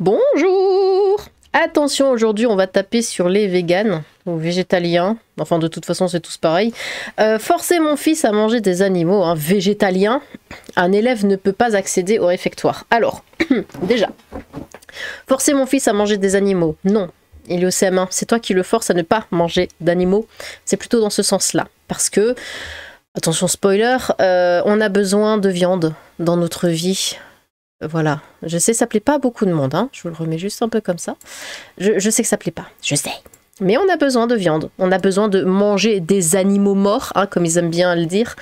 Bonjour! Attention, aujourd'hui on va taper sur les véganes ou végétaliens, enfin de toute façon c'est tous pareil. Forcer mon fils à manger des animaux végétaliens, un élève ne peut pas accéder au réfectoire. Alors, déjà, forcer mon fils à manger des animaux, non. Il est au CM1, c'est toi qui le forces à ne pas manger d'animaux. C'est plutôt dans ce sens-là. Parce que, attention spoiler, on a besoin de viande dans notre vie. Voilà, je sais ça plaît pas à beaucoup de monde, hein. Je vous le remets juste un peu comme ça. Je sais que ça plaît pas, je sais. Mais on a besoin de viande, on a besoin de manger des animaux morts, comme ils aiment bien le dire,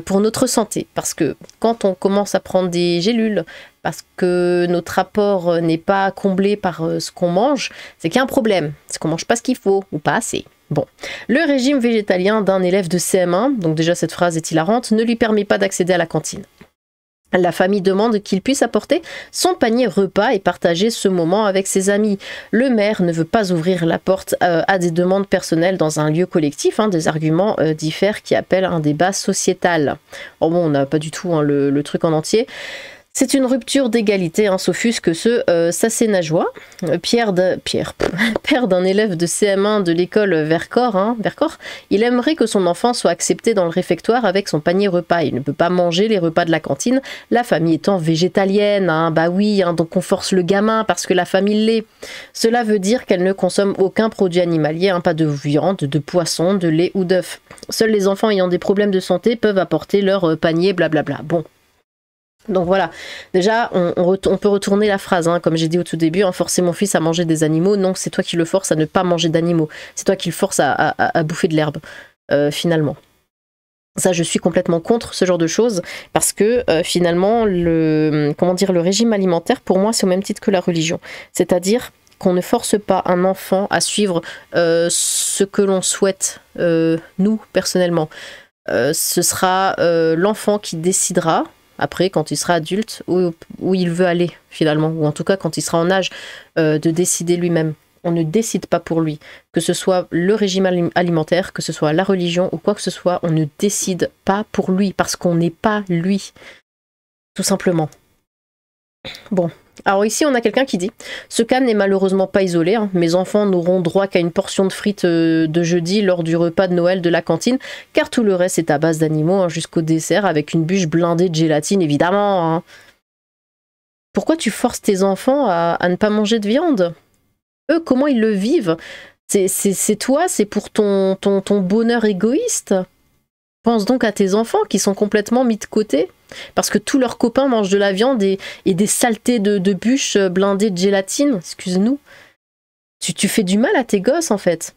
pour notre santé. Parce que quand on commence à prendre des gélules, parce que notre apport n'est pas comblé par ce qu'on mange, c'est qu'il y a un problème. C'est qu'on mange pas ce qu'il faut, ou pas assez. Bon, le régime végétalien d'un élève de CM1, donc déjà cette phrase est hilarante, ne lui permet pas d'accéder à la cantine. La famille demande qu'il puisse apporter son panier repas et partager ce moment avec ses amis. Le maire ne veut pas ouvrir la porte à des demandes personnelles dans un lieu collectif. Des arguments diffèrent qui appellent un débat sociétal. Oh bon, on n'a pas du tout le truc en entier. C'est une rupture d'égalité, s'offusque ce Sassénageois, père d'un élève de CM1 de l'école Vercors, il aimerait que son enfant soit accepté dans le réfectoire avec son panier repas. Il ne peut pas manger les repas de la cantine, la famille étant végétalienne, bah oui, donc on force le gamin parce que la famille l'est. Cela veut dire qu'elle ne consomme aucun produit animalier, pas de viande, de poisson, de lait ou d'œufs. Seuls les enfants ayant des problèmes de santé peuvent apporter leur panier, blablabla. Bon. Donc voilà, déjà on peut retourner la phrase, comme j'ai dit au tout début, forcer mon fils à manger des animaux, non, c'est toi qui le forces à ne pas manger d'animaux, c'est toi qui le forces à bouffer de l'herbe, finalement. Ça, je suis complètement contre ce genre de choses, parce que finalement, le régime alimentaire, pour moi, c'est au même titre que la religion. C'est-à-dire qu'on ne force pas un enfant à suivre ce que l'on souhaite, nous, personnellement. Ce sera l'enfant qui décidera, après, quand il sera adulte, où il veut aller, finalement. Ou en tout cas, quand il sera en âge de décider lui-même. On ne décide pas pour lui. Que ce soit le régime alimentaire, que ce soit la religion ou quoi que ce soit, on ne décide pas pour lui, parce qu'on n'est pas lui. Tout simplement. Bon. Alors ici, on a quelqu'un qui dit « Ce cas n'est malheureusement pas isolé. Mes enfants n'auront droit qu'à une portion de frites de jeudi lors du repas de Noël de la cantine, car tout le reste est à base d'animaux jusqu'au dessert avec une bûche blindée de gélatine, évidemment. » Pourquoi tu forces tes enfants à ne pas manger de viande? Eux, comment ils le vivent? C'est toi, c'est pour ton bonheur égoïste. Pense donc à tes enfants qui sont complètement mis de côté. Parce que tous leurs copains mangent de la viande et des saletés de bûches blindées de gélatine. Excuse-nous. Tu fais du mal à tes gosses, en fait.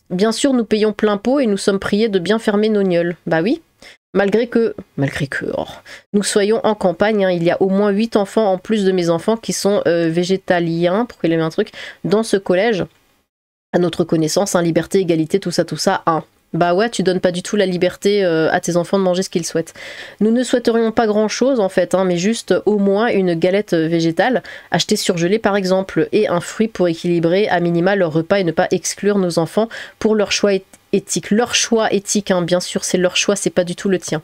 Bien sûr, nous payons plein pot et nous sommes priés de bien fermer nos gneuls. Bah oui. Malgré que nous soyons en campagne, il y a au moins 8 enfants en plus de mes enfants qui sont végétaliens, pour qu'il ait mis un truc, dans ce collège. À notre connaissance, liberté, égalité, tout ça, Bah ouais, tu donnes pas du tout la liberté à tes enfants de manger ce qu'ils souhaitent. Nous ne souhaiterions pas grand chose en fait, mais juste au moins une galette végétale, achetée surgelée par exemple, et un fruit pour équilibrer à minima leur repas et ne pas exclure nos enfants pour leur choix éthique. Leur choix éthique, bien sûr, c'est leur choix, c'est pas du tout le tien.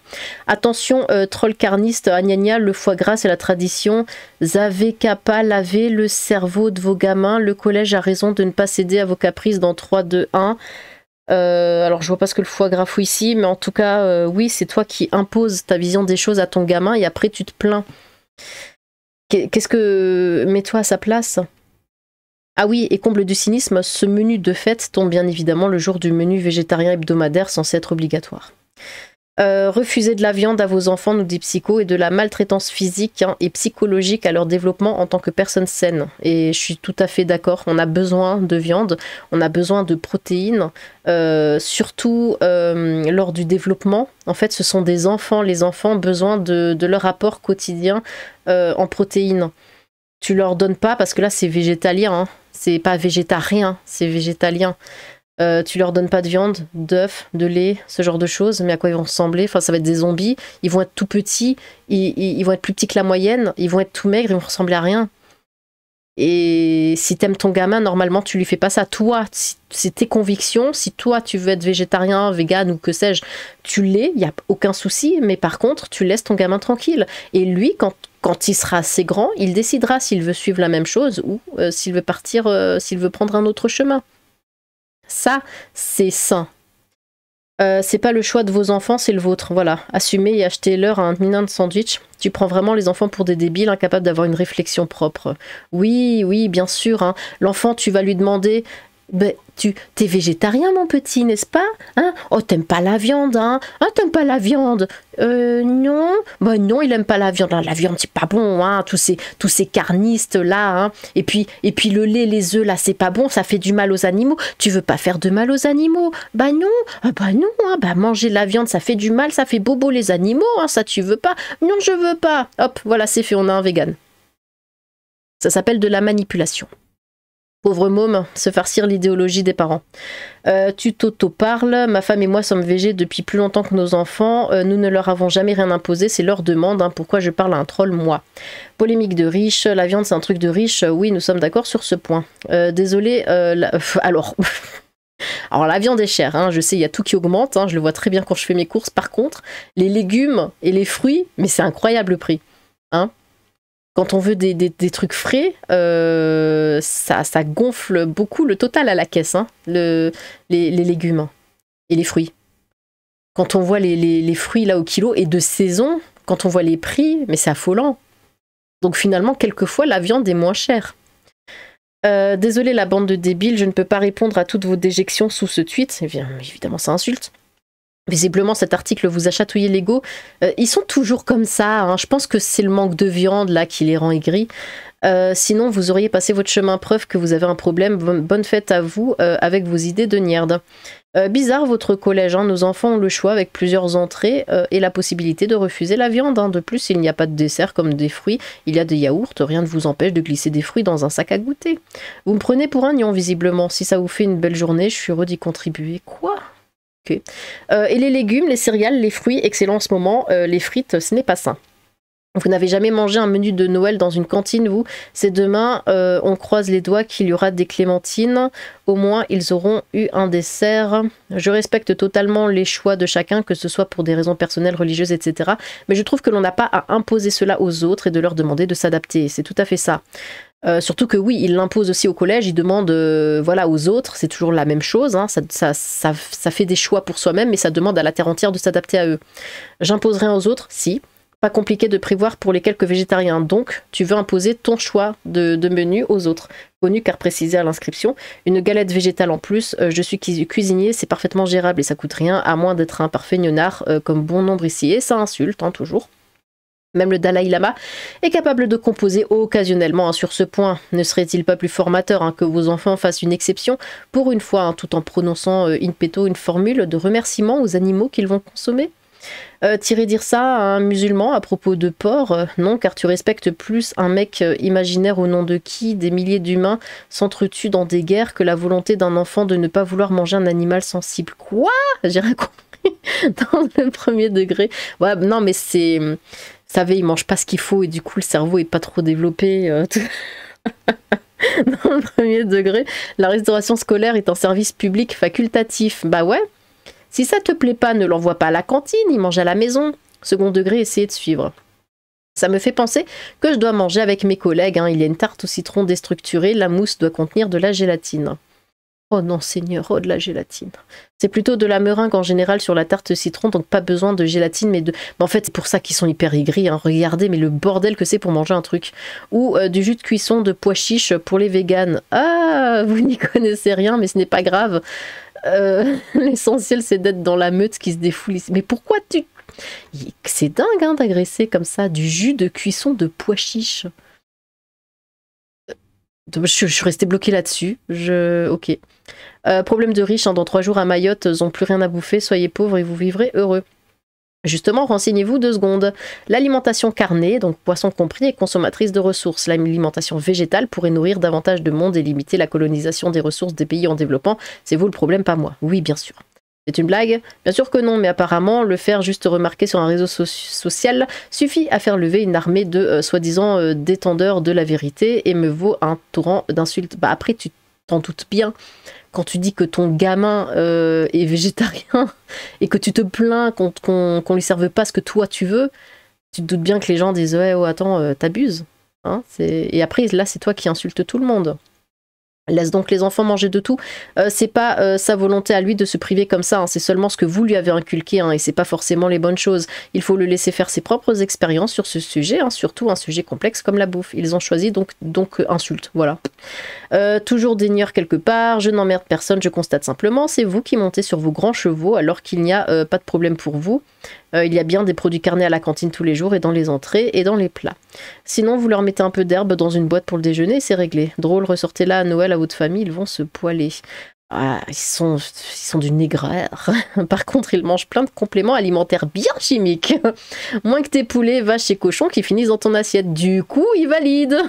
Attention, troll carniste, Agnagna, le foie gras c'est la tradition. Zave kappa, lavez le cerveau de vos gamins. Le collège a raison de ne pas céder à vos caprices dans 3, 2, 1. Alors je vois pas ce que le foie gras fout ici, mais en tout cas oui, c'est toi qui imposes ta vision des choses à ton gamin et après tu te plains. Qu'est-ce que... Mets-toi à sa place. Ah oui, et comble du cynisme, ce menu de fête tombe bien évidemment le jour du menu végétarien hebdomadaire censé être obligatoire. Refuser de la viande à vos enfants, nous dit Psycho, et de la maltraitance physique et psychologique à leur développement en tant que personne saine. Et je suis tout à fait d'accord, on a besoin de viande, on a besoin de protéines, surtout lors du développement. En fait, ce sont des enfants, les enfants ont besoin de leur apport quotidien en protéines. Tu leur donnes pas, parce que là c'est végétalien, c'est pas végétarien, c'est végétalien. Tu leur donnes pas de viande, d'œufs, de lait, ce genre de choses, mais à quoi ils vont ressembler? Enfin, ça va être des zombies, ils vont être tout petits, ils vont être plus petits que la moyenne, ils vont être tout maigres, ils vont ressembler à rien. Et si t'aimes ton gamin, normalement, tu lui fais pas ça. Toi, c'est tes convictions. Si toi, tu veux être végétarien, vegan ou que sais-je, tu l'es, il n'y a aucun souci. Mais par contre, tu laisses ton gamin tranquille. Et lui, quand il sera assez grand, il décidera s'il veut suivre la même chose ou s'il veut partir, s'il veut prendre un autre chemin. Ça, c'est sain. C'est pas le choix de vos enfants, c'est le vôtre. Voilà, assumez et achetez-leur un minin de sandwich. Tu prends vraiment les enfants pour des débiles incapables d'avoir une réflexion propre. Oui, oui, bien sûr. Hein. L'enfant, tu vas lui demander... Ben, t'es végétarien, mon petit, n'est-ce pas? Hein? Oh, t'aimes pas la viande, hein? Ah, t'aimes pas la viande? Non. Ben non, il aime pas la viande. La viande, c'est pas bon, hein? Tous ces carnistes, là, hein? Et puis le lait, les œufs, là, c'est pas bon, ça fait du mal aux animaux. Tu veux pas faire de mal aux animaux? Bah non. Ah, bah non, hein? Bah manger de la viande, ça fait du mal, ça fait bobo les animaux, hein? Ça, tu veux pas? Non, je veux pas. Hop, voilà, c'est fait, on a un vegan. Ça s'appelle de la manipulation. Pauvre môme, se farcir l'idéologie des parents. Tu t'auto-parles, ma femme et moi sommes végés depuis plus longtemps que nos enfants, nous ne leur avons jamais rien imposé, c'est leur demande, hein, pourquoi je parle à un troll, moi. Polémique de riche, la viande c'est un truc de riche, oui nous sommes d'accord sur ce point. Désolé, alors... Alors la viande est chère, hein, je sais, il y a tout qui augmente, hein, je le vois très bien quand je fais mes courses, par contre, les légumes et les fruits, mais c'est incroyable le prix, hein. Quand on veut des trucs frais, ça gonfle beaucoup le total à la caisse, hein, les légumes et les fruits. Quand on voit les fruits là au kilo et de saison, quand on voit les prix, mais c'est affolant. Donc finalement, quelquefois, la viande est moins chère. Désolé la bande de débiles, je ne peux pas répondre à toutes vos déjections sous ce tweet. Eh bien, évidemment, ça insulte. Visiblement, cet article vous a chatouillé l'ego. Ils sont toujours comme ça. Hein. Je pense que c'est le manque de viande là qui les rend aigris. Sinon, vous auriez passé votre chemin, preuve que vous avez un problème. Bonne fête à vous avec vos idées de nierde. Bizarre votre collège. Hein. Nos enfants ont le choix avec plusieurs entrées et la possibilité de refuser la viande. Hein. De plus, il n'y a pas de dessert comme des fruits. Il y a des yaourts. Rien ne vous empêche de glisser des fruits dans un sac à goûter. Vous me prenez pour un nion, visiblement. Si ça vous fait une belle journée, je suis heureux d'y contribuer. Quoi ? Okay. Et les légumes, les céréales, les fruits, excellent en ce moment, les frites, ce n'est pas sain. Vous n'avez jamais mangé un menu de Noël dans une cantine, vous? C'est demain, on croise les doigts qu'il y aura des clémentines. Au moins, ils auront eu un dessert. Je respecte totalement les choix de chacun, que ce soit pour des raisons personnelles, religieuses, etc. Mais je trouve que l'on n'a pas à imposer cela aux autres et de leur demander de s'adapter. C'est tout à fait ça. Surtout que oui, il l'impose aussi au collège, il demande voilà, aux autres, c'est toujours la même chose, hein, ça fait des choix pour soi-même, mais ça demande à la terre entière de s'adapter à eux. J'impose rien aux autres, si. Pas compliqué de prévoir pour les quelques végétariens, donc tu veux imposer ton choix de menu aux autres. Connu car précisé à l'inscription, une galette végétale en plus, je suis cuisinier, c'est parfaitement gérable et ça coûte rien, à moins d'être un parfait gnonard comme bon nombre ici, et ça insulte, hein, toujours. Même le Dalai Lama est capable de composer occasionnellement, hein, sur ce point. Ne serait-il pas plus formateur, hein, que vos enfants fassent une exception pour une fois, hein, tout en prononçant in petto une formule de remerciement aux animaux qu'ils vont consommer? Tirer dire ça à un musulman à propos de porc? Non, car tu respectes plus un mec imaginaire au nom de qui des milliers d'humains s'entretuent dans des guerres que la volonté d'un enfant de ne pas vouloir manger un animal sensible. Quoi? J'ai rien compris dans le premier degré. Ouais, non, mais c'est... Vous savez, il mange pas ce qu'il faut et du coup le cerveau est pas trop développé. Dans le premier degré, la restauration scolaire est un service public facultatif. Bah ouais, si ça te plaît pas, ne l'envoie pas à la cantine, il mange à la maison. Second degré, essayez de suivre. Ça me fait penser que je dois manger avec mes collègues, hein. Il y a une tarte au citron déstructurée, la mousse doit contenir de la gélatine. Oh non Seigneur, oh de la gélatine. C'est plutôt de la meringue en général sur la tarte citron, donc pas besoin de gélatine, mais en fait c'est pour ça qu'ils sont hyper aigris, hein. Regardez, mais le bordel que c'est pour manger un truc. Ou du jus de cuisson de pois chiches pour les véganes. Ah, vous n'y connaissez rien, mais ce n'est pas grave. L'essentiel c'est d'être dans la meute qui se défoule ici. Mais pourquoi tu... C'est dingue, hein, d'agresser comme ça du jus de cuisson de pois chiches. Je suis restée bloquée là-dessus. Ok. Problème de riches, hein, dans 3 jours à Mayotte, ils n'ont plus rien à bouffer, soyez pauvres et vous vivrez heureux. Justement, renseignez-vous 2 secondes. L'alimentation carnée, donc poisson compris, est consommatrice de ressources. L'alimentation végétale pourrait nourrir davantage de monde et limiter la colonisation des ressources des pays en développement. C'est vous le problème, pas moi. Oui, bien sûr. C'est une blague? Bien sûr que non, mais apparemment, le faire juste remarquer sur un réseau social suffit à faire lever une armée de soi-disant détendeurs de la vérité et me vaut un torrent d'insultes. Bah après, tu t'en doutes bien, quand tu dis que ton gamin est végétarien et que tu te plains qu'on lui serve pas ce que toi tu veux, tu te doutes bien que les gens disent ouais, oh attends, t'abuses. Hein, et après, là, c'est toi qui insultes tout le monde. Laisse donc les enfants manger de tout. C'est pas sa volonté à lui de se priver comme ça, hein. C'est seulement ce que vous lui avez inculqué, hein, et c'est pas forcément les bonnes choses. Il faut le laisser faire ses propres expériences sur ce sujet, hein, surtout un sujet complexe comme la bouffe. Ils ont choisi, donc insulte, voilà. Toujours d'aigneur quelque part, je n'emmerde personne, je constate simplement, c'est vous qui montez sur vos grands chevaux alors qu'il n'y a pas de problème pour vous. Il y a bien des produits carnés à la cantine tous les jours et dans les entrées et dans les plats. Sinon, vous leur mettez un peu d'herbe dans une boîte pour le déjeuner et c'est réglé. Drôle, ressortez-la à Noël à votre famille, ils vont se poiler. Ah, ils sont du négrère. Par contre, ils mangent plein de compléments alimentaires bien chimiques. Moins que tes poulets, vaches et cochons qui finissent dans ton assiette. Du coup, ils valident.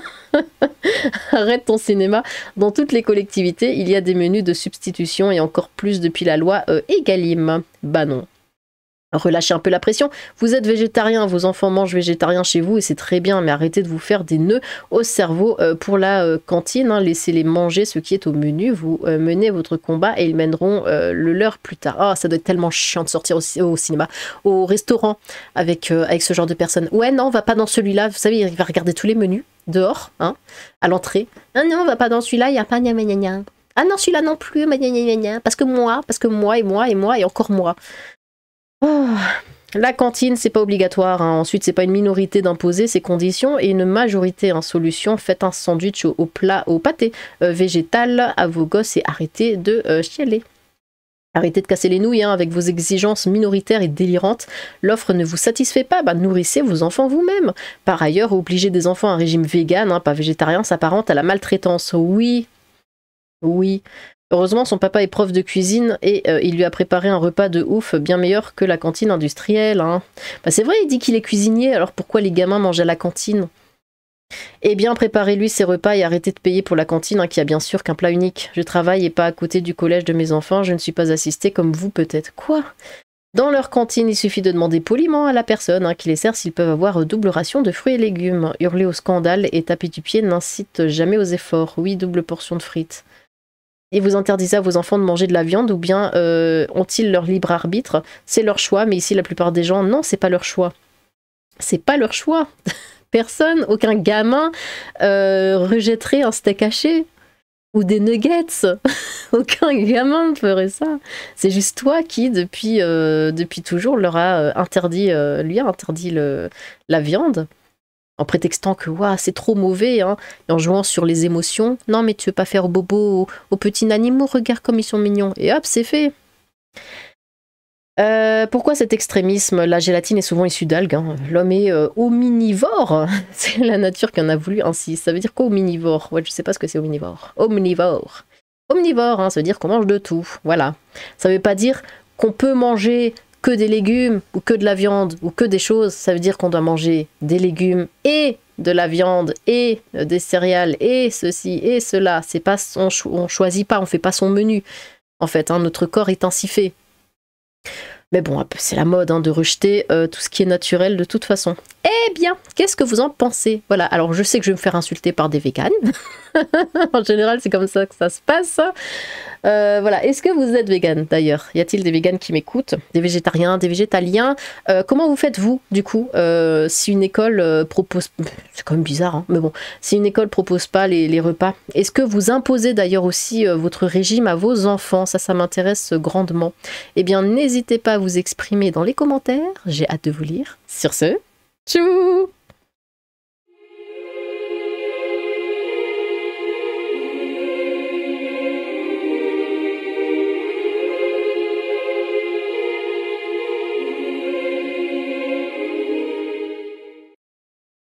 Arrête ton cinéma. Dans toutes les collectivités, il y a des menus de substitution et encore plus depuis la loi Egalim. Bah non. Relâchez un peu la pression. Vous êtes végétarien, vos enfants mangent végétarien chez vous et c'est très bien, mais arrêtez de vous faire des nœuds au cerveau pour la cantine. Hein. Laissez-les manger ce qui est au menu. Vous menez votre combat et ils mèneront le leur plus tard. Ah, ça doit être tellement chiant de sortir au cinéma, au restaurant avec ce genre de personnes. Ouais, non, on va pas dans celui-là. Vous savez, il va regarder tous les menus dehors, hein, à l'entrée. Ah non, on va pas dans celui-là, il n'y a pas gna gna gna. Ah non, celui-là non plus, gna gna gna. Parce que moi et encore moi. Oh, la cantine, c'est pas obligatoire. Hein. Ensuite, c'est pas une minorité d'imposer ces conditions et une majorité en solution. Faites un sandwich au plat, au pâté végétal à vos gosses et arrêtez de chialer. Arrêtez de casser les nouilles hein, avec vos exigences minoritaires et délirantes. L'offre ne vous satisfait pas, bah, nourrissez vos enfants vous-même. Par ailleurs, obliger des enfants à un régime vegan, hein, pas végétarien, s'apparente à la maltraitance. Oui. Heureusement, son papa est prof de cuisine et il lui a préparé un repas de ouf bien meilleur que la cantine industrielle. Hein. Bah, c'est vrai, il dit qu'il est cuisinier, alors pourquoi les gamins mangent à la cantine? Eh bien, préparez-lui ses repas et arrêtez de payer pour la cantine, hein, qui a bien sûr qu'un plat unique. Je travaille et pas à côté du collège de mes enfants, je ne suis pas assistée comme vous peut-être. Quoi? Dans leur cantine, il suffit de demander poliment à la personne hein, qui les sert s'ils peuvent avoir double ration de fruits et légumes. Hurler au scandale et taper du pied n'incite jamais aux efforts. Oui, double portion de frites. Et vous interdisez à vos enfants de manger de la viande ou bien ont-ils leur libre arbitre? C'est leur choix, mais ici la plupart des gens, non, c'est pas leur choix. C'est pas leur choix. Personne, aucun gamin rejetterait un steak haché ou des nuggets. Aucun gamin ne ferait ça. C'est juste toi qui, depuis toujours, leur a interdit, lui a interdit la viande. En prétextant que c'est trop mauvais, hein, et en jouant sur les émotions. Non, mais tu veux pas faire bobo aux petits animaux, regarde comme ils sont mignons. Et hop, c'est fait. Pourquoi cet extrémisme? La gélatine est souvent issue d'algues. Hein. L'homme est omnivore. C'est la nature qui en a voulu ainsi. Ça veut dire quoi, omnivore? Ouais, je sais pas ce que c'est omnivore. Omnivore. Omnivore, hein, ça veut dire qu'on mange de tout. Voilà. Ça veut pas dire qu'on peut manger que des légumes ou que de la viande ou que des choses, ça veut dire qu'on doit manger des légumes et de la viande et des céréales et ceci et cela. C'est pas on choisit pas, on fait pas son menu. En fait, hein, notre corps est ainsi fait. Mais bon, c'est la mode hein, de rejeter tout ce qui est naturel de toute façon. Eh bien, qu'est-ce que vous en pensez? Voilà, alors je sais que je vais me faire insulter par des véganes. En général, c'est comme ça que ça se passe. Voilà, est-ce que vous êtes végane d'ailleurs? Y a-t-il des véganes qui m'écoutent? Des végétariens, des végétaliens? Comment vous faites vous, du coup, si une école propose... C'est quand même bizarre, hein, mais bon. Si une école propose pas les repas, est-ce que vous imposez d'ailleurs aussi votre régime à vos enfants? Ça m'intéresse grandement. Eh bien, n'hésitez pas à vous exprimer dans les commentaires. J'ai hâte de vous lire. Sur ce, tchou!